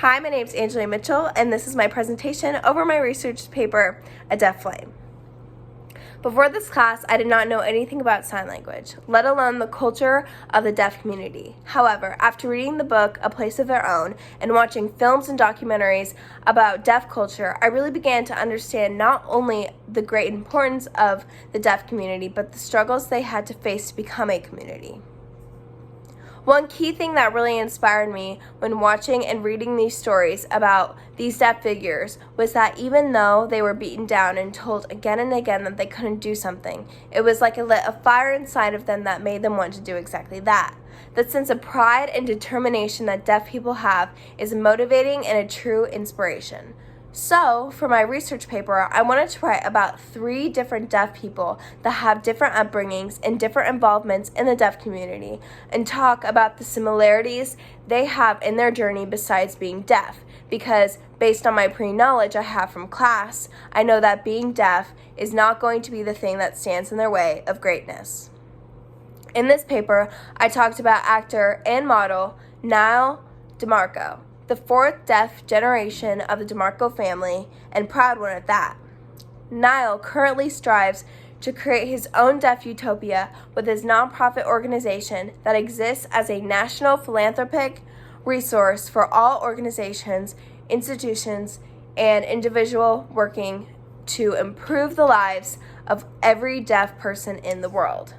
Hi, my name is Angela Mitchell, and this is my presentation over my research paper, A Deaf Flame. Before this class, I did not know anything about sign language, let alone the culture of the deaf community. However, after reading the book, A Place of Their Own, and watching films and documentaries about deaf culture, I really began to understand not only the great importance of the deaf community, but the struggles they had to face to become a community. One key thing that really inspired me when watching and reading these stories about these deaf figures was that even though they were beaten down and told again and again that they couldn't do something, it was like it lit a fire inside of them that made them want to do exactly that. That sense of pride and determination that deaf people have is motivating and a true inspiration. So, for my research paper, I wanted to write about 3 different deaf people that have different upbringings and different involvements in the deaf community and talk about the similarities they have in their journey besides being deaf. Because based on my pre-knowledge I have from class, I know that being deaf is not going to be the thing that stands in their way of greatness. In this paper, I talked about actor and model Nyle DeMarco, the 4th deaf generation of the DeMarco family, and proud one at that. Nyle currently strives to create his own deaf utopia with his nonprofit organization that exists as a national philanthropic resource for all organizations, institutions, and individuals working to improve the lives of every deaf person in the world.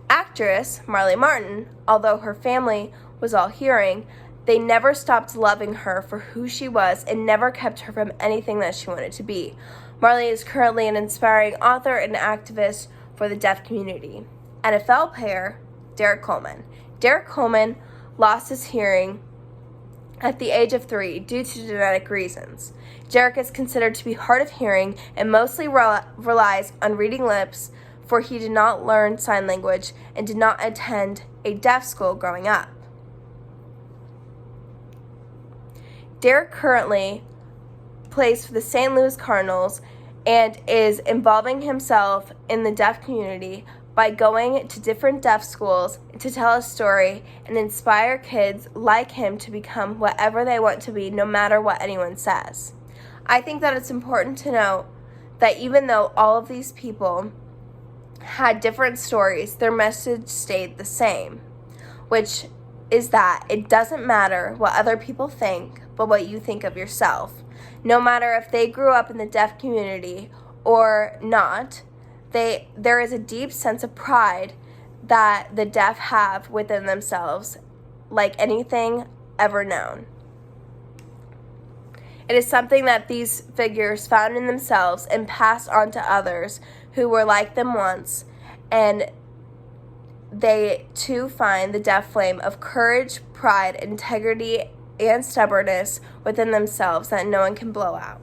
Actress Marley Martin, although her family was all hearing, they never stopped loving her for who she was and never kept her from anything that she wanted to be. Marley is currently an inspiring author and activist for the deaf community. NFL player Derek Coleman. Derek Coleman lost his hearing at the age of 3 due to genetic reasons. Derek is considered to be hard of hearing and mostly relies on reading lips, for he did not learn sign language and did not attend a deaf school growing up. Derek currently plays for the St. Louis Cardinals and is involving himself in the deaf community by going to different deaf schools to tell a story and inspire kids like him to become whatever they want to be, no matter what anyone says. I think that it's important to note that even though all of these people had different stories, their message stayed the same, which is that it doesn't matter what other people think, but what you think of yourself. No matter if they grew up in the deaf community or not, there is a deep sense of pride that the deaf have within themselves, like anything ever known. It is something that these figures found in themselves and passed on to others who were like them once, and they too find the deaf flame of courage, pride, integrity, and stubbornness within themselves that no one can blow out.